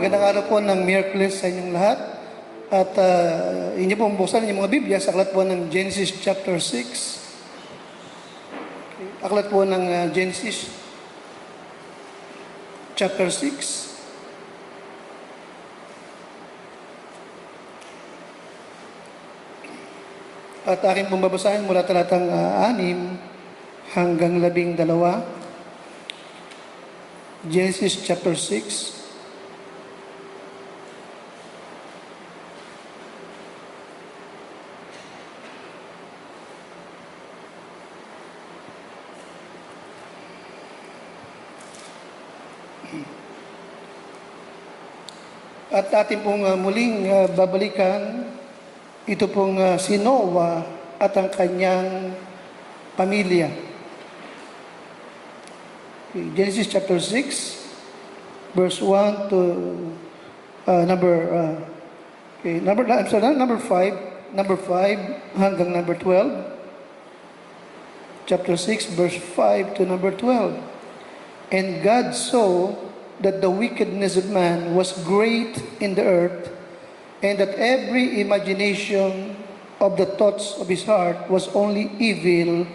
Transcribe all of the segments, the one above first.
Magandang araw po ng Miraculous sa inyong lahat. At inyo pong buksan inyong mga Biblia sa aklat po ng Genesis chapter 6. Aklat po ng Genesis chapter 6. At aking pong babasahin mula talatang 6 hanggang 12. Genesis chapter 6. At ating pong muling babalikan, ito pong si Noah at ang kanyang pamilya. Okay, Genesis chapter 6, verse 1 to number 5 hanggang number 12. Chapter 6, verse 5 to number 12. And God saw that the wickedness of man was great in the earth, and that every imagination of the thoughts of his heart was only evil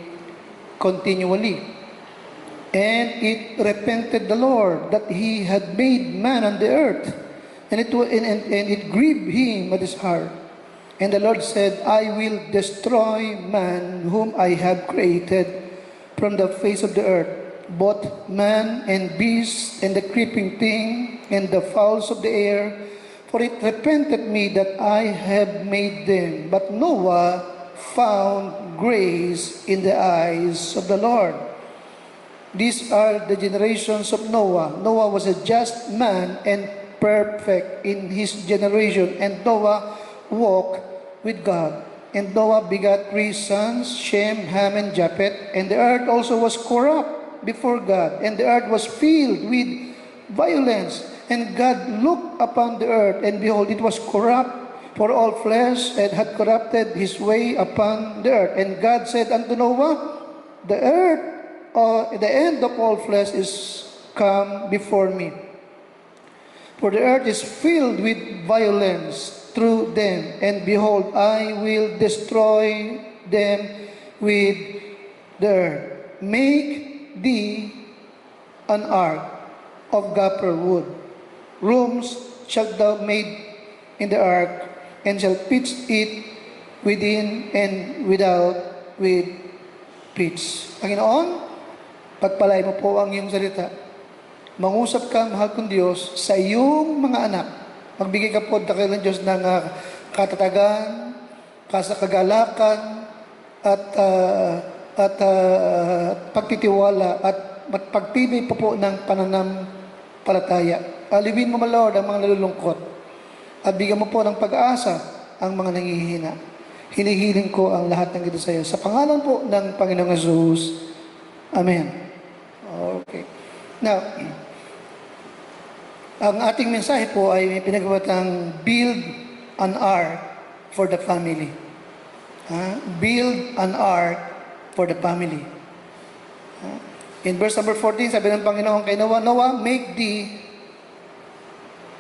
continually. And it repented the Lord that he had made man on the earth, and it grieved him at his heart. And the Lord said, I will destroy man whom I have created from the face of the earth, both man and beast, and the creeping thing, and the fowls of the air, for it repented me that I have made them. But Noah found grace in the eyes of the Lord. These are the generations of Noah. Noah was a just man and perfect in his generation, and Noah walked with God. And Noah begat 3 sons, Shem, Ham, and Japheth, and the earth also was corrupt before God, and the earth was filled with violence. And God looked upon the earth, and behold, it was corrupt, for all flesh had corrupted his way upon the earth. And God said unto Noah, the earth, the end of all flesh is come before me. For the earth is filled with violence through them, and behold, I will destroy them with the earth. Make thee an ark of gopher wood. Rooms shalt thou make in the ark, and shall pitch it within and without with pitch. Panginoon, pagpalay mo po ang iyong salita. Mangusap ka, mahal kong Diyos, sa iyong mga anak. Magbigay ka po ng Diyos ng katatagan, kagalakan, at pagtitiwala at pagtibay po ng pananampalataya. Aliwin mo, Lord, ang mga nalulungkot at bigyan mo po ng pag-asa ang mga nangihina. Hinihiling ko ang lahat ng ito sa iyo. Sa pangalan po ng Panginoong Jesus. Amen. Okay. Now, ang ating mensahe po ay may pinagawatang build an ark for the family. Build an ark for the family. In verse number 14, sabi ng Panginoon kay Noah, Noah, make thee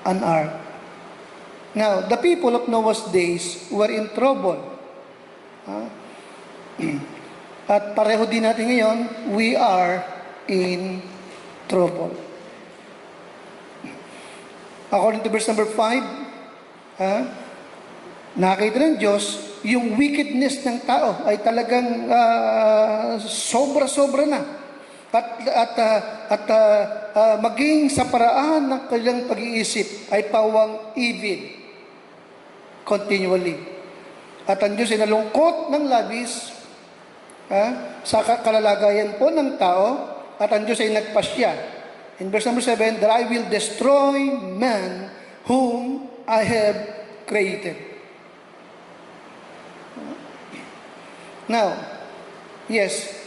an ark. Now, the people of Noah's days were in trouble. At pareho din natin ngayon, we are in trouble. According to verse number 5, nakita ng Diyos, yung wickedness ng tao ay talagang sobra-sobra na. At maging sa paraan ng kanilang pag-iisip ay pawang evil continually. At ang Diyos ay nalungkot ng labis sa kalalagayan po ng tao, at ang Diyos ay nagpasya. In verse number 7, that I will destroy man whom I have created. Now, yes,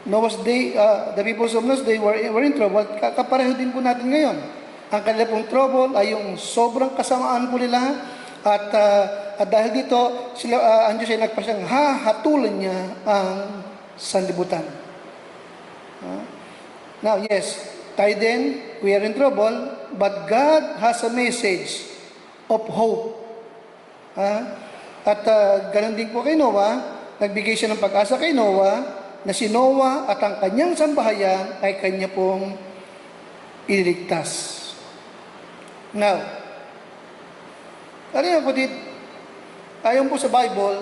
Noah's day, the people of Noah's day were in trouble. Kapareho din po natin ngayon. Ang kanila pong trouble ay yung sobrang kasamaan po nila, at dahil dito, ang Diyos ay nagpasyang hatulan niya ang sanlibutan. Now, yes, tayo din, we are in trouble, but God has a message of hope. At ganun din po kay Noah, nagbigay siya ng pag-asa kay Noah, na si Noah at ang kanyang sambahayan ay kanya pong ililigtas. Now, ano po dito? Ayon po sa Bible,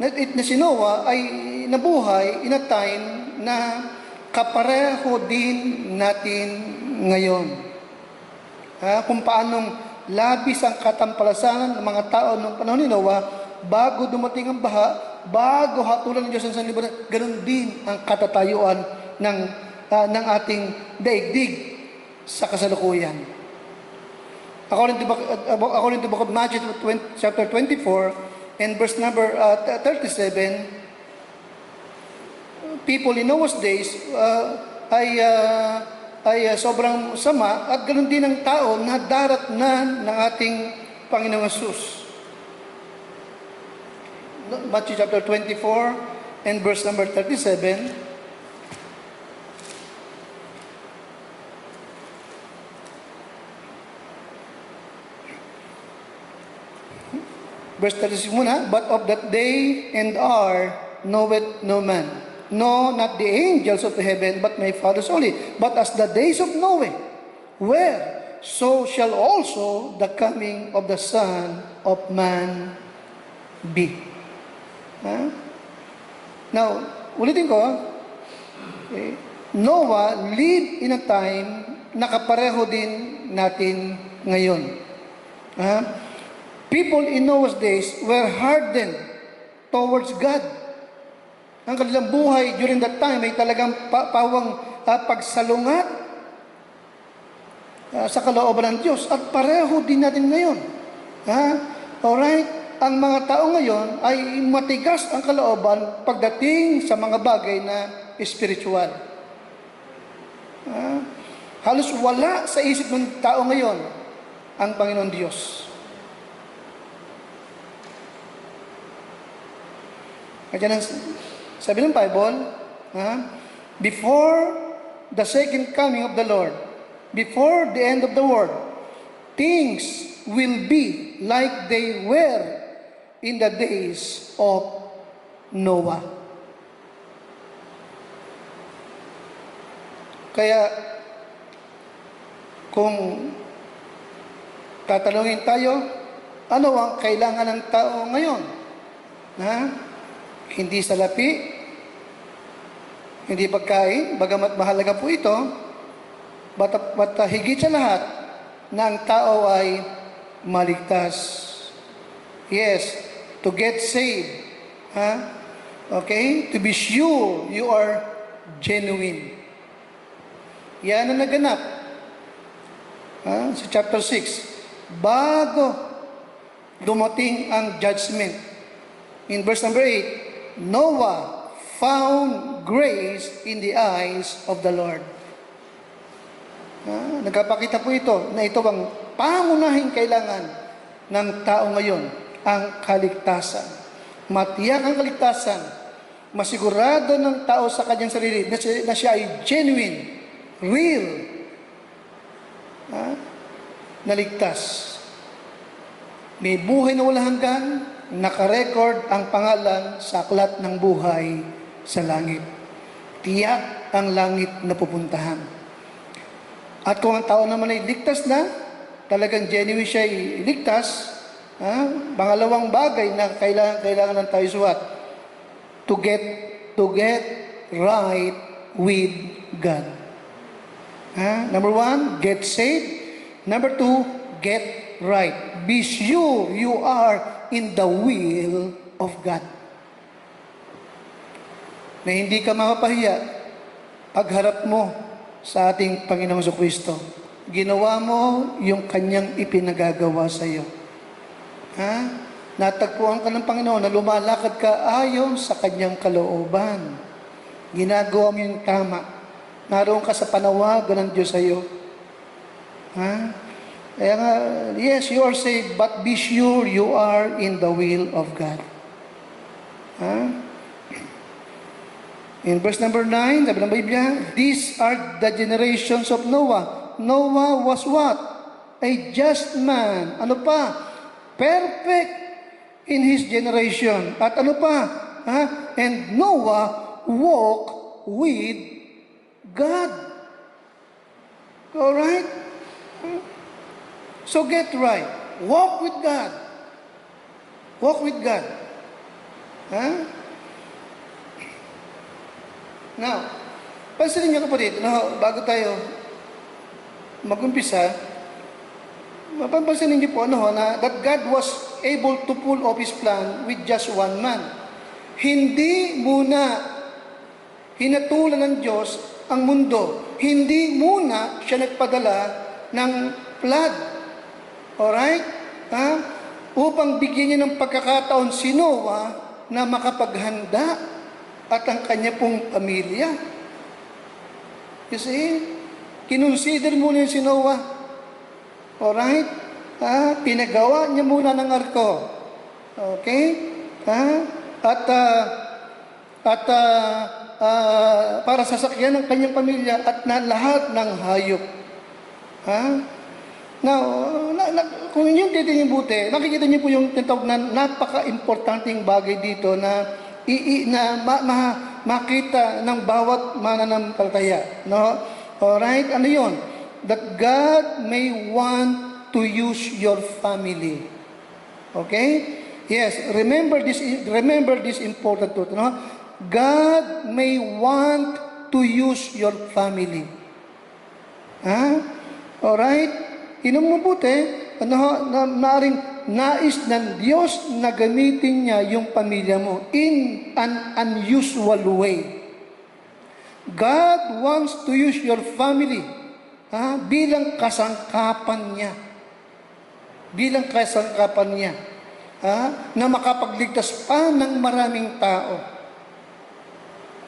na si Noah ay nabuhay in a time na kapareho din natin ngayon. Kung paanong labis ang katampalasan ng mga tao noong panahon ni Noah, bago dumating ang baha, bago hatulan ng Diyos ang sanlibutan, ganun din ang katatayuan ng ating daigdig sa kasalukuyan. According to book of Matthew chapter 24 and verse number 37, people in Noah's days ay sobrang sama at ganun din ang tao na darat na ng ating Panginoong Hesus. Matthew chapter 24 and verse number 37. Verse 36 muna, but of that day and hour knoweth no man. No, not the angels of the heaven, but my Father's only. But as the days of Noah were, so shall also the coming of the Son of Man be. Now, ulitin ko, Noah lived in a time na kapareho din natin ngayon. People in Noah's days were hardened towards God. Ang kanilang buhay during that time ay talagang pawang pagsalungat sa kalooban ng Diyos. At pareho din natin ngayon. Alright? Ang mga tao ngayon ay matigas ang kalooban pagdating sa mga bagay na spiritual. Halos wala sa isip ng tao ngayon ang Panginoon Diyos. Kaya sabi ng Bible, before the second coming of the Lord, before the end of the world, things will be like they were in the days of Noah. Kaya, kung tatanungin tayo, ano ang kailangan ng tao ngayon? Hindi salapi, hindi pagkain, bagamat mahalaga po ito, but higit sa lahat, na ang tao ay maligtas. Yes, to get saved. Okay? To be sure you are genuine. Yan ang naganap. Sa chapter 6. Bago dumating ang judgment. In verse number 8, Noah found grace in the eyes of the Lord. Nagpapakita po ito na ito ang pangunahing kailangan ng tao ngayon, ang kaligtasan. Matiyak ang kaligtasan. Masigurado ng tao sa kanyang sarili na siya ay genuine, real, naligtas. May buhay na walang hanggan, nakarecord ang pangalan sa aklat ng buhay sa langit. Tiyak ang langit na pupuntahan. At kung ang tao naman ay ligtas na, talagang genuine siya ay ligtas, pangalawang bagay na kailangan ng tayo suwat, to get right with God. Number 1, get saved. Number 2, get right. Be sure you are in the will of God. Na hindi ka mapapahiya pagharap mo sa ating Panginoong Jesucristo. Ginawa mo yung kanyang ipinagagawa sa iyo. Natagpuan ka ng Panginoon na lumalakad ka ayon sa kanyang kalooban. Ginagawa mo yung tama. Naroon ka sa panawagan ng Diyos sa iyo. Kaya nga, yes, you are saved, but be sure you are in the will of God. In verse number 9, sabi ng Biblia, these are the generations of Noah. Noah was what? A just man. Ano pa? Perfect in his generation. At ano pa? Ha? And Noah walked with God. Alright? So get right. Walk with God. Walk with God. Ha? Now, pansinin niyo kapatid, bago tayo mag-umpisa, mapapansinin niyo po na that God was able to pull off His plan with just one man. Hindi muna hinatulan ng Diyos ang mundo. Hindi muna siya nagpadala ng flood. Alright? Ha? Upang bigyan niya ng pagkakataon si Noah na makapaghanda at ang kanya pong pamilya. You see? Kinonsider muna yung si Noah. Alright? Pinagawa niya muna ng arko. Okay? Para sasakyan ng kanyang pamilya at na lahat ng hayop. Now, kung yung titingin buti, nakikita niyo po yung tinatawag na napaka-importanting bagay dito na makita ng bawat mananampalataya. No? Alright? Ano yun? That God may want to use your family. Okay? Yes, remember this important truth. No? God may want to use your family. Alright? Inom mo buti, naaring nais ng Diyos na gamitin niya yung pamilya mo in an unusual way. God wants to use your family bilang kasangkapan niya. Bilang kasangkapan niya. Na makapagligtas pa ng maraming tao.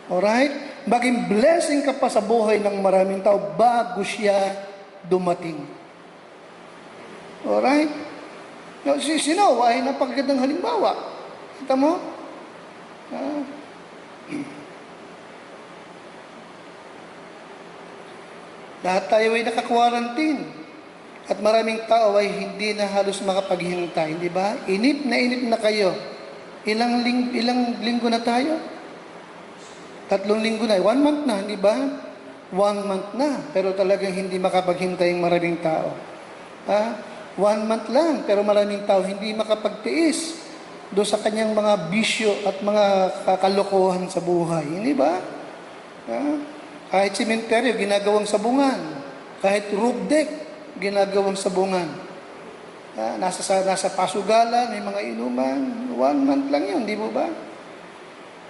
Alright? Maging blessing ka pa sa buhay ng maraming tao bago siya dumating. Alright? Si Noah ay napakagandang halimbawa. Kita mo? Lahat tayo ay naka-quarantine. At maraming tao ay hindi na halos makapaghintay. Di ba? Inip na kayo. Ilang linggo na tayo? 3 linggo na. 1 month na, di ba? 1 month na. Pero talagang hindi makapaghintay ang maraming tao. 1 month lang, pero maraming tao hindi makapagtiis doon sa kanyang mga bisyo at mga kakalokohan sa buhay. Hindi ba? Kahit sementeryo, ginagawang sabungan. Kahit roof deck, ginagawang sabungan. Nasa pasugalan, may mga inuman. 1 month lang yun, di mo ba?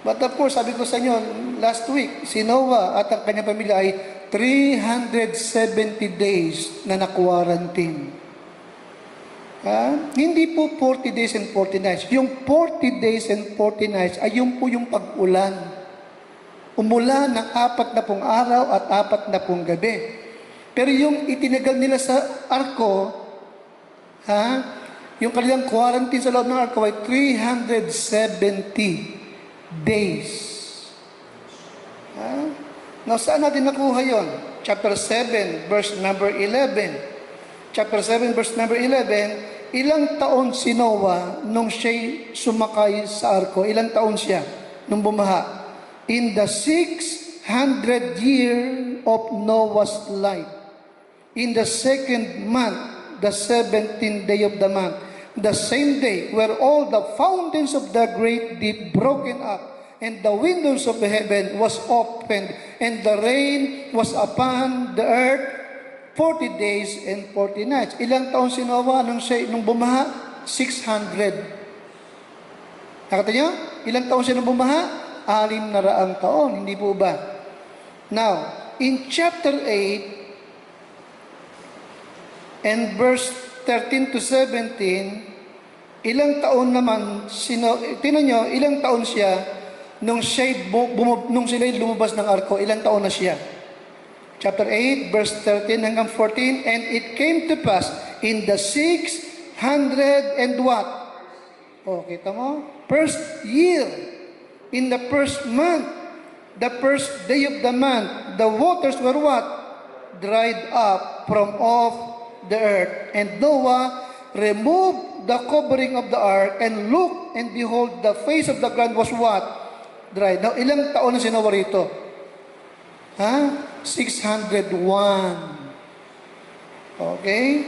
But of course, sabi ko sa inyo, last week, si Noah at ang kanyang pamilya ay 370 days na na-quarantine. Hindi po 40 days and 40 nights. Yung 40 days and 40 nights ay yung po yung pag-ulan. Umulan ng 40 araw at 40 gabi. Pero yung itinagal nila sa arko, yung kanilang quarantine sa loob ng arko ay 370 days. Now, saan natin nakuha yon? Chapter 7, verse number 11. Chapter 7, verse number 11, ilang taon si Noah nung siya'y sumakay sa arko? Ilang taon siya nung bumaha? In the 600th year of Noah's life, in the 2nd month, the 17th day of the month, the same day where all the fountains of the great deep broken up, and the windows of the heaven was opened, and the rain was upon the earth 40 days and 40 nights. Ilang taon si Noah nung bumaha? 600. Nakita niyo? Ilang taon siya nung bumaha? 600 taon. Hindi po ba? Now, in chapter 8 and verse 13 to 17, ilang taon naman, tingnan nyo, ilang taon siya nung sila'y lumabas ng arko, ilang taon na siya? Chapter 8, verse 13 hanggang 14, and it came to pass in the 600 and what? Oh, kita mo? First year, in the first month, the first day of the month, the waters were what? Dried up from off the earth. And Noah removed the covering of the ark and looked, and behold, the face of the ground was what? Dried. Now, ilang taon na si Noah rito? 601. Okay?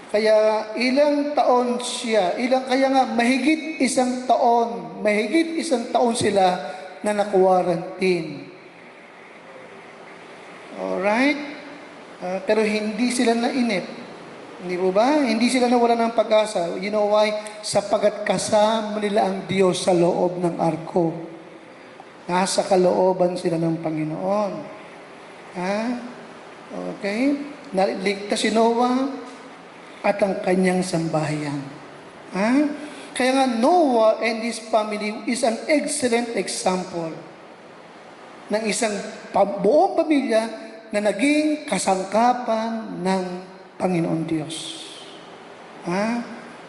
Kaya ilang taon siya? Kaya nga, mahigit isang taon sila na na-quarantine. Alright? Pero hindi sila nainip. Hindi po ba? Hindi sila nawala ng pag-asa. You know why? Sapagat kasama nila ang Diyos sa loob ng arko. Nasa kalooban sila ng Panginoon. Okay? Naligtas si Noah at ang kanyang sambahayan. Kaya nga, Noah and his family is an excellent example ng isang buong pamilya na naging kasangkapan ng Panginoon Diyos.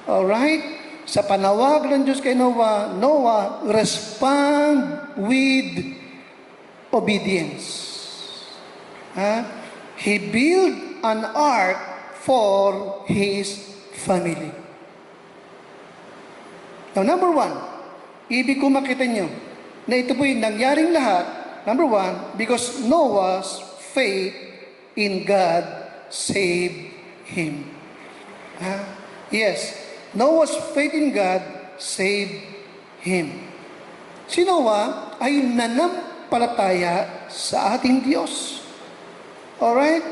Alright? Sa panawag ng Diyos kay Noah, Noah respond with obedience. He built an ark for his family. Now, number one, ibig ko makita nyo na ito po'y nangyaring lahat, number one, because Noah's faith in God saved him. Yes, Noah's faith in God saved him. Si Noah ay nanampalataya sa ating Diyos. Alright?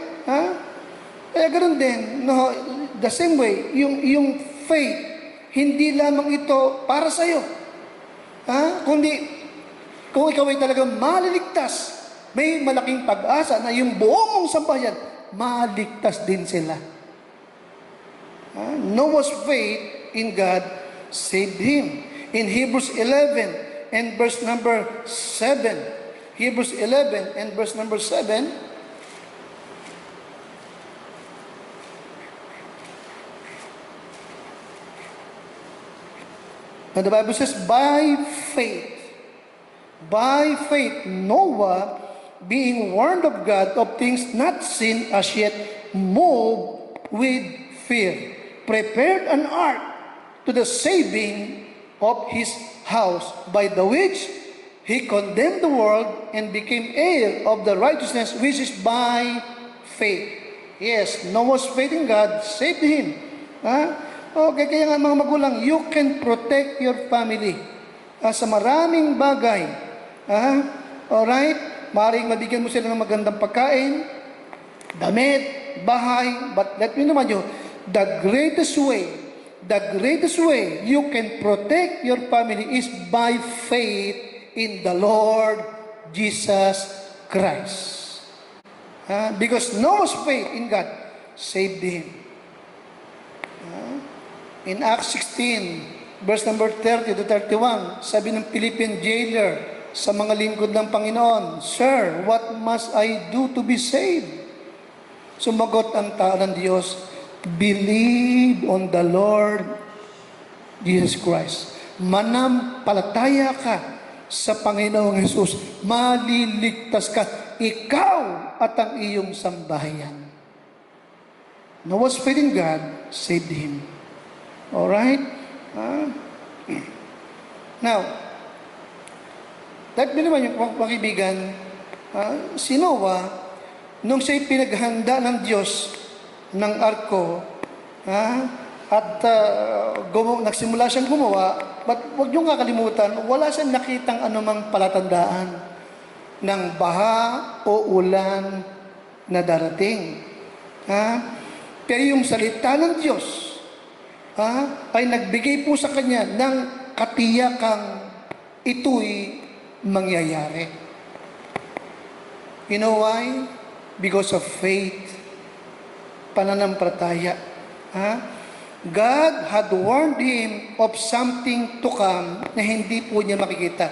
Kaya ganoon din, no, the same way, yung faith, hindi lamang ito para sa iyo. Kundi, kung ikaw ay talagang maliligtas, may malaking pag-asa na yung buong mong sambayan, maligtas din sila. Noah's faith in God saved him. In Hebrews 11 and verse number 7, Hebrews 11 and verse number 7, and the Bible says, by faith, Noah, being warned of God of things not seen as yet, moved with fear, prepared an ark to the saving of his house, by the which he condemned the world and became heir of the righteousness which is by faith. Yes, Noah's faith in God saved him. Okay, kaya nga mga magulang, you can protect your family sa maraming bagay. Alright? Maaaring mabigyan mo sila ng magandang pagkain, damit, bahay, but let me remind you, the greatest way you can protect your family is by faith in the Lord Jesus Christ. Because Noah's faith in God saved him. In Acts 16, verse number 30 to 31, sabi ng Philippian jailer sa mga lingkod ng Panginoon, Sir, what must I do to be saved? Sumagot ang tao ng Diyos, believe on the Lord Jesus Christ. Manampalataya ka sa Panginoong Jesus, maliligtas ka, ikaw at ang iyong sambahayan. Noah's faith in God saved him. Alright? Now, let me naman yung mga kaibigan, si Noah, nung siya'y pinaghanda ng Diyos ng arko, at nagsimula siyang gumawa, but huwag niyong kakalimutan, wala siyang nakitang anumang palatandaan ng baha o ulan na darating. Pero yung salita ng Diyos, ay nagbigay po sa kanya ng katiyakang ito'y mangyayari. You know why? Because of faith, pananampalataya. God had warned him of something to come na hindi po niya makikita.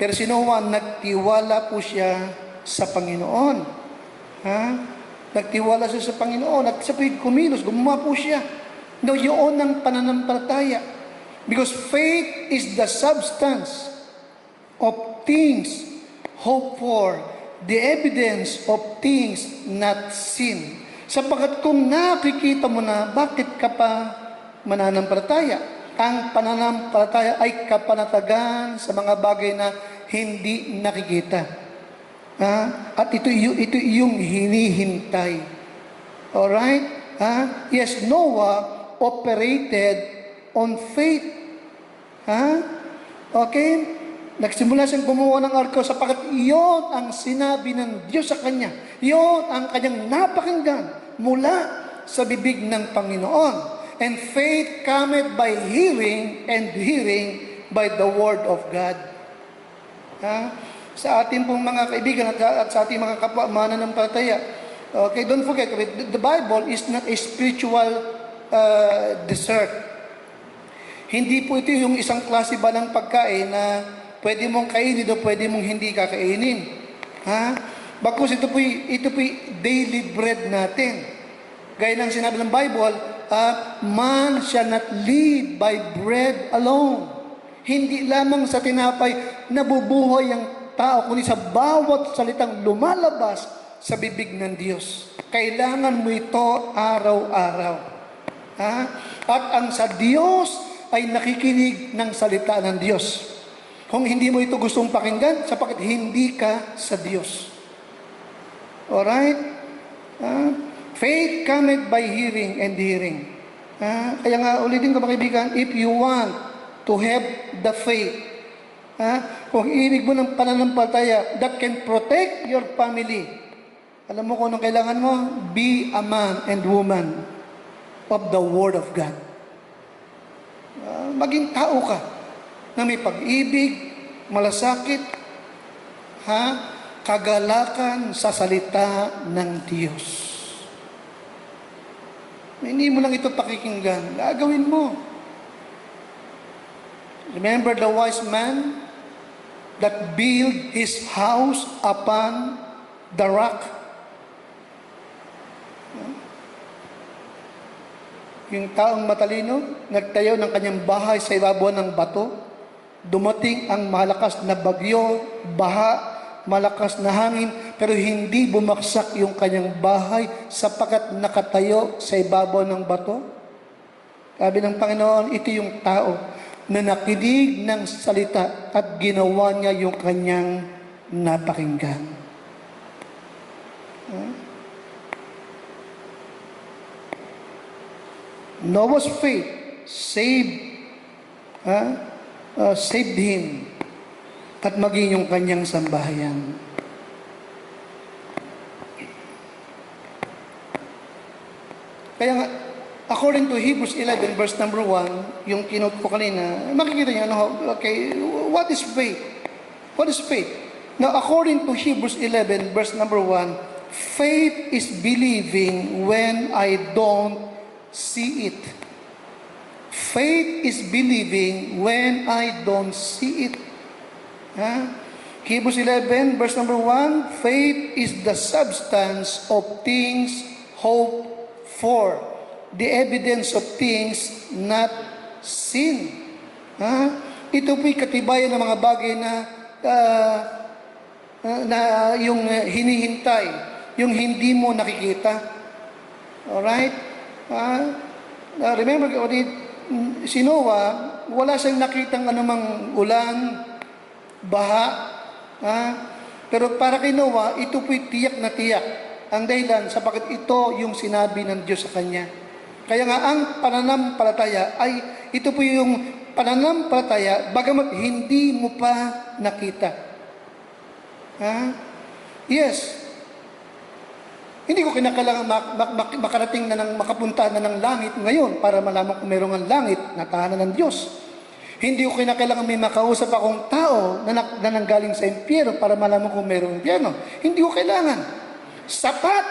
Pero si Noah, nagtiwala po siya sa Panginoon. Nagtiwala siya sa Panginoon at sa kumilos, gumawa po siya. No, yun ang pananampalataya. Because faith is the substance of things hoped for, the evidence of things not seen. Sapagkat kung nakikita mo na, bakit ka pa mananampalataya? Ang pananampalataya ay kapanatagan sa mga bagay na hindi nakikita. At ito yung hinihintay. Alright? Yes, Noah operated on faith. Okay? Nagsimula siyang gumawa ng arko sapagkat iyon ang sinabi ng Diyos sa kanya. Iyon ang kanyang napakinggan mula sa bibig ng Panginoon. And faith cometh by hearing, and hearing by the word of God. Sa ating pong mga kaibigan at sa ating mga kapwa mananampalataya, okay, don't forget, the Bible is not a spiritual dessert. Hindi po ito yung isang klase ba ng pagkain na pwede mong kainin o pwede mong hindi kakainin. Bakos ito po'y daily bread natin. Gaya ng sinabi ng Bible, man shall not live by bread alone. Hindi lamang sa tinapay nabubuhay ang tao, kundi sa bawat salitang lumalabas sa bibig ng Diyos. Kailangan mo ito araw-araw. At ang sa Diyos ay nakikinig ng salita ng Diyos. Kung hindi mo ito gustong pakinggan, sapagkat hindi ka sa Diyos. Alright? Faith cometh by hearing and hearing. Kaya nga, ulitin ko mga kaibigan, if you want to have the faith, kung ibig mo ng pananampalataya that can protect your family, alam mo kung anong kailangan mo? Be a man and woman of the Word of God. Maging tao ka na may pag-ibig, malasakit, kagalakan sa salita ng Diyos. Hindi mo lang ito pakikinggan. Gagawin mo. Remember the wise man that built his house upon the rock. Yung taong matalino, nagtayo ng kanyang bahay sa ibabaw ng bato. Dumating ang malakas na bagyo, baha, malakas na hangin, pero hindi bumaksak yung kanyang bahay sapagkat nakatayo sa ibabaw ng bato. Sabi ng Panginoon, ito yung tao na nakinig ng salita at ginawa niya yung kanyang napakinggan. Noah's faith saved him at maging yung kanyang sambahayan. Kaya nga, according to Hebrews 11, verse number 1, yung kinote ko kanina, makikita niyo, okay, what is faith? What is faith? Now, according to Hebrews 11, verse number 1, faith is believing when I don't see it. Faith is believing when I don't see it. Hebrews 11, verse number 1, faith is the substance of things hoped for, the evidence of things not seen. Ito po'y katibayan ng mga bagay na yung hinihintay, yung hindi mo nakikita. Alright? Remember, si Noah, wala siyang nakitang anumang ulan, baha, pero para kay Noah, ito po'y tiyak na tiyak. Ang dahilan, sapagkat ito yung sinabi ng Diyos sa kanya. Kaya nga, ang pananampalataya ay, ito po yung pananampalataya, bagamat hindi mo pa nakita. Yes. Hindi ko kinakailangan makarating na makapunta na ng langit ngayon para malaman kung mayroong ang langit na tahanan ng Diyos. Hindi ko kinakailangan may makausap akong tao na nanggaling sa impyerno para malaman kung mayroong impyerno. Hindi ko kailangan. Sapat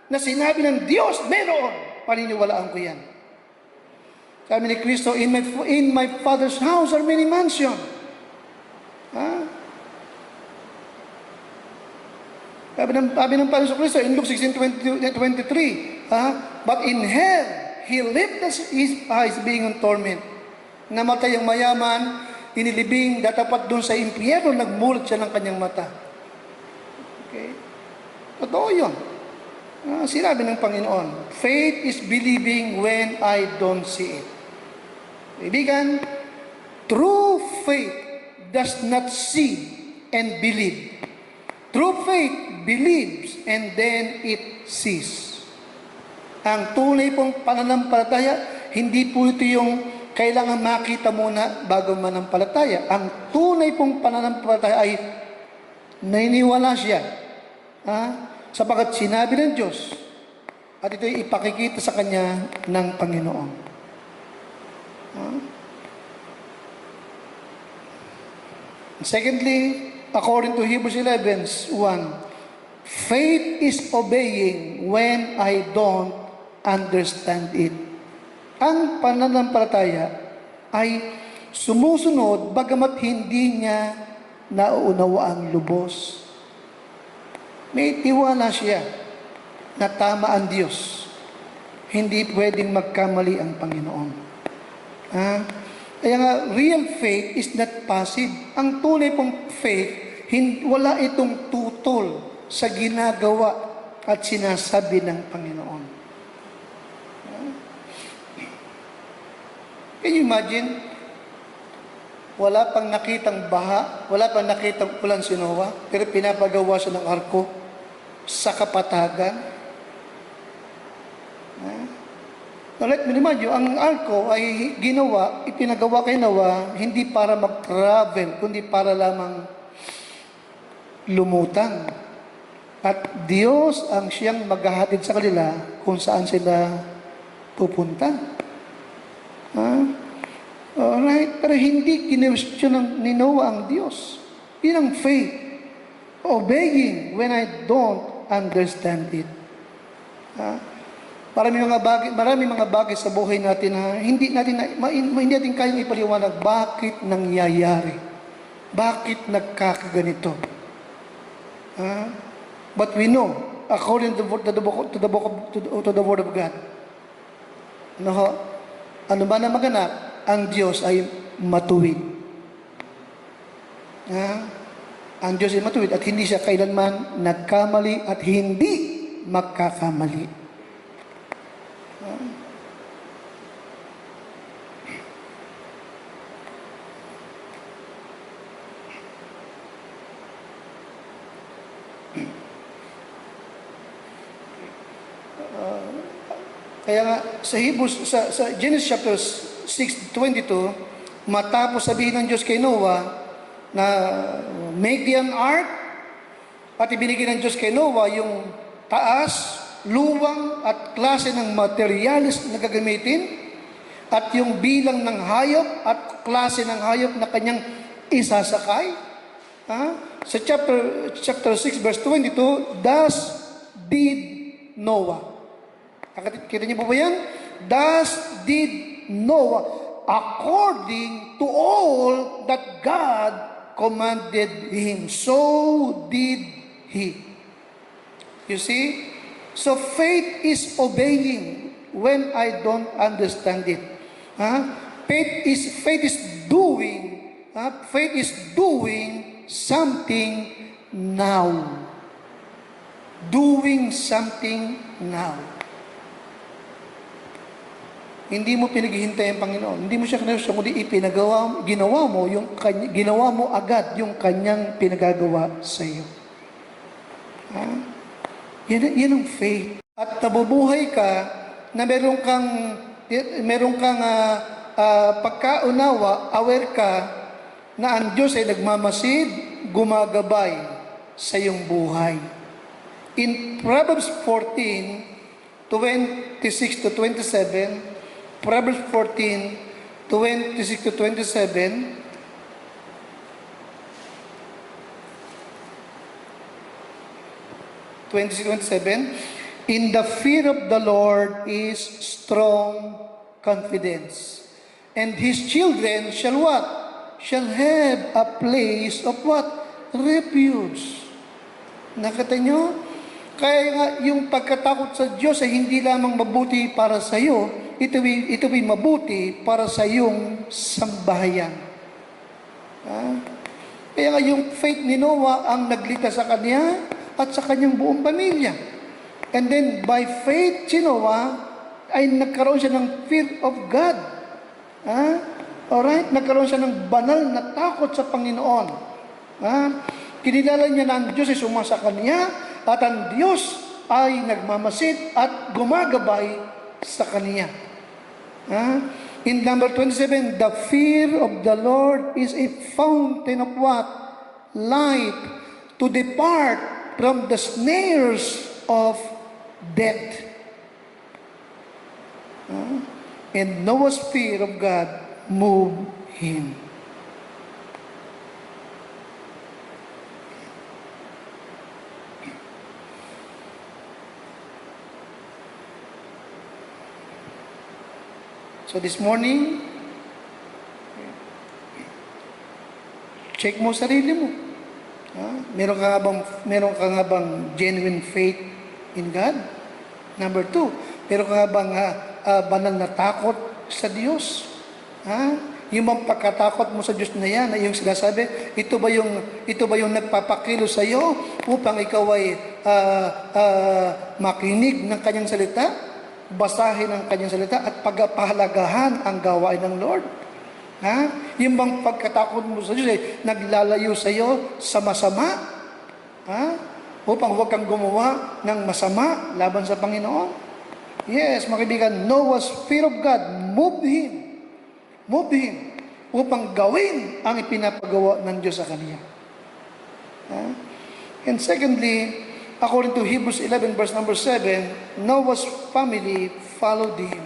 na sinabi ng Diyos, meron. Paniniwalaan ko yan. Sabi ni Kristo, in my Father's house are many mansions. Sabi ng Panginoon Kristo in Luke 16:23, but in hell, he lifted his eyes being on torment. Namatay ang mayaman, inilibing, datapat doon sa impyerno, nagmulat siya ng kanyang mata. Okay? Totoo yun. Sinabi ng Panginoon, faith is believing when I don't see it. Kaibigan, true faith does not see and believe. True faith believes and then it sees. Ang tunay pong pananampalataya, hindi po ito yung kailangan makita muna bago manampalataya. Ang tunay pong pananampalataya ay naniniwala siya. Sapagat sinabi ng Diyos at ito'y ipakikita sa kanya ng Panginoon. Secondly, according to Hebrews 11:1, faith is obeying when I don't understand it. Ang pananampalataya ay sumusunod bagamat hindi niya nauunawa ang lubos. May tiwala siya na tama ang Diyos. Hindi pwedeng magkamali ang Panginoon. Kaya nga, real faith is not passive. Ang tunay pong faith, wala itong tutol sa ginagawa at sinasabi ng Panginoon. Can you imagine? Wala pang nakitang baha, wala pang nakitang ulan si Noah, pero pinapagawa siya ng arko sa kapatagan. Now let me remind you, ang arko ay ipinagawa kay Noah, hindi para mag-travel, kundi para lamang lumutang. At Diyos ang siyang maghahatid sa kanila kung saan sila pupunta. Alright, pero hindi kinwestiyon ni Noah ang Diyos. Yun ang faith. Obeying when I don't understand it. Marami mga bagay sa buhay natin na hindi natin kayang ipaliwanag bakit nangyayari. Bakit nagkakaganito. But we know, according to the Word of God, ano ba na maganap, ang Diyos ay matuwid. Ang Diyos ay matuwid at hindi siya kailanman nagkamali at hindi magkakamali. Kaya nga, sa Genesis chapter 6:22, matapos sabihin ng Diyos kay Noah na make thee an ark, at ibinigay ng Diyos kay Noah yung taas, luwang at klase ng materialis na gagamitin, at yung bilang ng hayop at klase ng hayop na kanyang isasakay. Sa chapter 6 verse 22, thus did Noah. Kita niyo po ba yan? Thus did Noah according to all that God commanded him. So did he. You see? So faith is obeying when I don't understand it. Faith is doing. Faith is doing something now. Doing something now. Hindi mo pinaghihintay ang Panginoon. Hindi mo siya kinasya, kundi ginawa mo agad yung kanyang pinagagawa sa iyo. Yan ang faith. At nabubuhay ka na meron kang pagkaunawa, aware ka na ang Diyos ay nagmamasid, gumagabay sa iyong buhay. In Proverbs 14:26-27, Proverbs 14:26-27, in the fear of the Lord is strong confidence, and his children shall what? Shall have a place of what? Refuge. Nakita nyo? Kaya nga, yung pagkatakot sa Diyos ay hindi lamang mabuti para sa iyo, ito'y mabuti para sa iyong sambahayan. Kaya nga yung faith ni Noah ang nagligtas sa kanya at sa kanyang buong pamilya. And then by faith si Noah ay nagkaroon siya ng fear of God. Alright? Nagkaroon siya ng banal na takot sa Panginoon. Kinilala niya na ang Diyos ay sumasa kanya at ang Diyos ay nagmamasid at gumagabay sa kanya. In number 27, the fear of the Lord is a fountain of what? Light to depart from the snares of death. And Noah's fear of God moved him. So this morning, check mo sarili mo. Meron ka nga bang genuine faith in God? Number 2, meron ka nga bang banal na takot sa Diyos? Yung bang pagkatakot mo sa Diyos na yan, yung sinasabi, ito ba yung nagpapakilo sa iyo upang ikaw ay makinig ng kanyang salita? Basahin ang kanyang salita at pagpahalagahan ang gawain ng Lord. Yung bang pagkatakot mo sa Diyos ay naglalayo sa iyo sa masama? Upang huwag kang gumawa ng masama laban sa Panginoon? Yes, mga kaibigan, Noah's fear of God moved him upang gawin ang ipinapagawa ng Diyos sa kanya. And secondly, according to Hebrews 11 verse number 7, Noah's family followed him.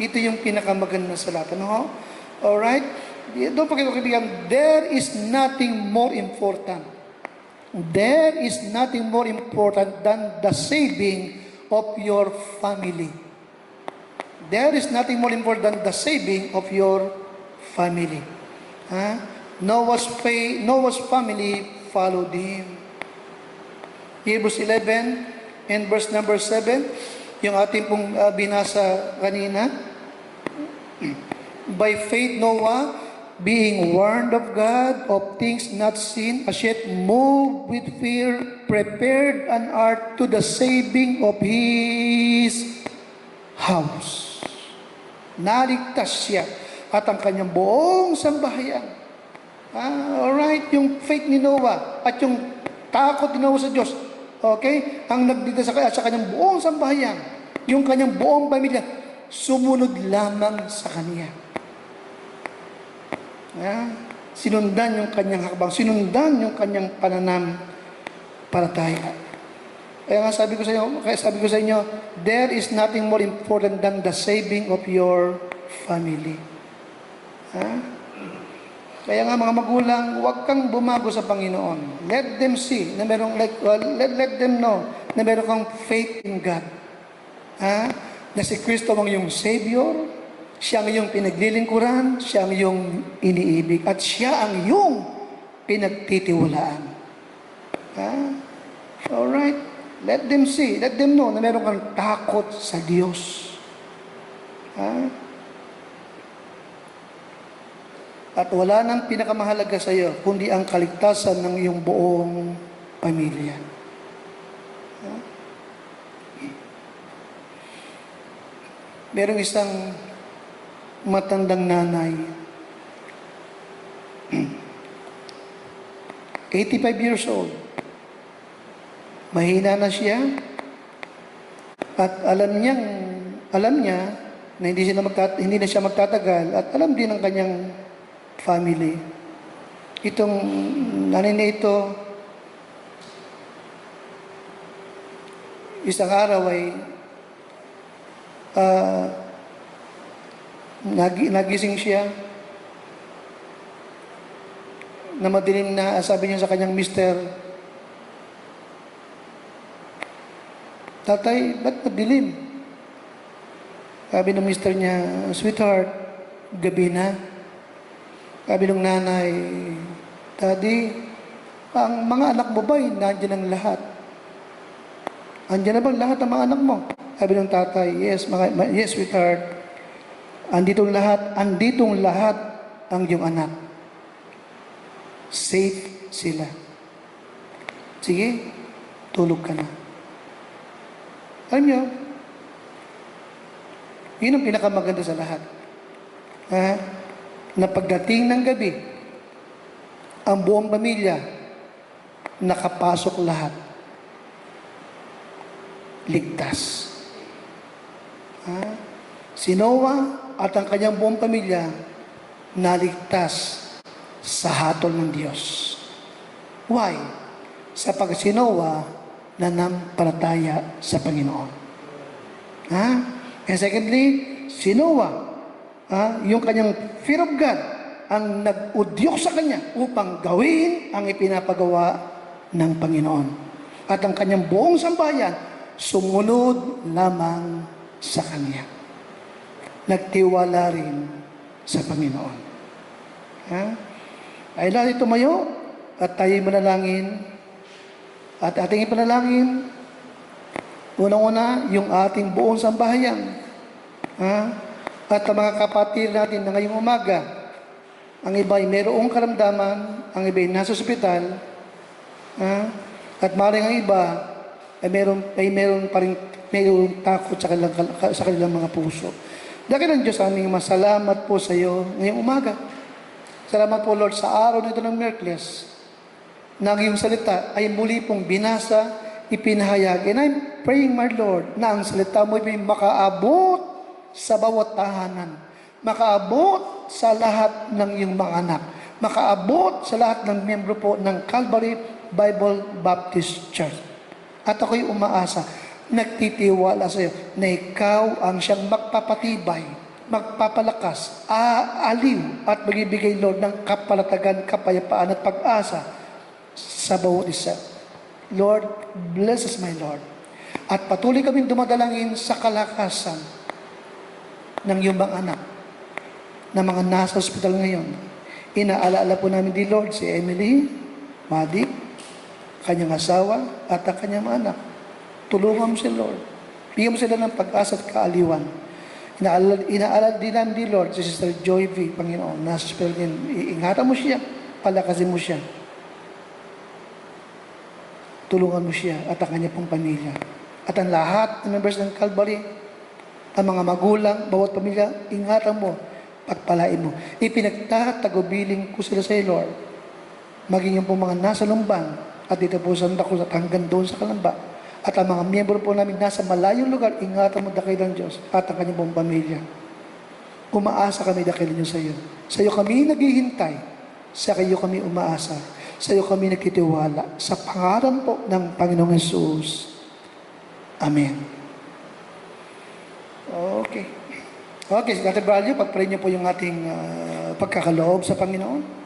Ito yung pinakamaganda sa lahat. Alright? Don't forget, kaibigan, there is nothing more important. There is nothing more important than the saving of your family. There is nothing more important than the saving of your family. Noah's family followed him. Hebrews 11 and verse number 7, yung ating pong binasa kanina. By faith Noah, being warned of God of things not seen, as yet moved with fear, prepared an ark to the saving of his house. Naligtas siya at ang kanyang buong sambahayan. Alright, yung faith ni Noah at yung takot ni Noah sa Diyos, okay, ang nagligtas sa kanyang buong sambahayan, yung kanyang buong pamilya, sumunod lamang sa kanya. Sinundan yung kanyang hakbang, sinundan yung kanyang pananampalataya. Kaya sabi ko sa inyo, there is nothing more important than the saving of your family. Kaya nga mga magulang, huwag kang bumago sa Panginoon. Let them see na let them know na meron kang faith in God. Na si Kristo ang iyong Savior, siya ang iyong pinaglilingkuran, siya ang iyong iniibig, at siya ang iyong pinagtitiwalaan. Alright? Let them see, let them know na meron kang takot sa Diyos. At wala nang pinakamahalaga sa iyo, kundi ang kaligtasan ng iyong buong pamilya. Merong isang matandang nanay, 85 years old. Mahina na siya, at alam niya na hindi na siya magtatagal, at alam din ng kanyang family. Itong nanay na ito, isang araw ay nagising siya na madilim na. Sabi niya sa kanyang mister, "Tatay, ba't madilim?" Sabi ng mister niya, "Sweetheart, gabi na." Sabi ng nanay, "Daddy, ang mga anak mo ba, nandiyan ang lahat? Andiyan na bang lahat ng mga anak mo?" Sabi ng tatay, yes, sweetheart. anditong lahat ang iyong anak. Safe sila. Sige, tulog ka na. Alam niyo, yun ang pinakamaganda sa lahat. Na pagdating ng gabi, ang buong pamilya, nakapasok lahat. Ligtas. Si Noah at ang kanyang buong pamilya, naligtas sa hatol ng Diyos. Why? Sa si Noah, nanampalataya sa Panginoon. And secondly, si Noah, yung kanyang fear of God, ang nag-udyok sa kanya upang gawin ang ipinapagawa ng Panginoon. At ang kanyang buong sambahayan, sumunod lamang sa kanya. Nagtiwala rin sa Panginoon. Ay natin tumayo at tayo manalangin. At ating ipanalangin, unang-una, yung ating buong sambahayan. At ang mga kapatid natin na ngayong umaga, ang iba ay mayroong karamdaman, ang iba ay nasa ospital, at maaaring ang iba ay mayroong takot sa kanilang mga puso. Dahil ng Diyos aming masalamat po sa iyo ngayong umaga. Salamat po Lord sa araw nito ng Miyerkules na ang iyong salita ay muli pong binasa, ipinahayag. And I'm praying, my Lord, na ang salita mo ay makaabot sa bawat tahanan, makaabot sa lahat ng iyong mga anak, makaabot sa lahat ng miyembro po ng Calvary Bible Baptist Church. At ako'y umaasa, nagtitiwala sa iyo na ikaw ang siyang magpapatibay, magpapalakas, aaliw at magbibigay Lord ng kapalatagan, kapayapaan at pag-asa sa bawat isa. Lord, bless us, my Lord. At patuloy kaming dumadalangin sa kalakasan ng iyong mga anak na mga nasa ospital ngayon. Inaalaala po namin di Lord si Emily, Madi, kanyang asawa at ang kanyang mga anak. Tulungan mo sila, Lord. Bigyan mo sila ng pag-asa at kaaliwan. Inaalala din namin di Lord si Sister Joy V, Panginoon, nasa ospital ngayon. Ingatan mo siya, palakasin mo siya. Tulungan mo siya at ang kanya pong pamilya. At ang lahat ng members ng Calvary, ang mga magulang, bawat pamilya, ingatan mo, pagpalain mo. Ipinagtatagubiling ko sila sa iyo, Lord. Maging yung mga nasa Lumban at dito po sa Santa Cruz at hanggang doon sa Kalamba. At ang mga miyembro po namin nasa malayong lugar, ingatan mo dakilang Diyos at ang kanyang buong pamilya. Umaasa kami dakilang Diyos sa iyo. Sa iyo kami naghihintay. Sa iyo kami umaasa. Sa iyo kami nagtitiwala. Sa pangalan po ng Panginoong Hesus. Amen. Okay. Okay, Dr. Braulio, pag-pray niyo po yung ating pagkakaloob sa Panginoon.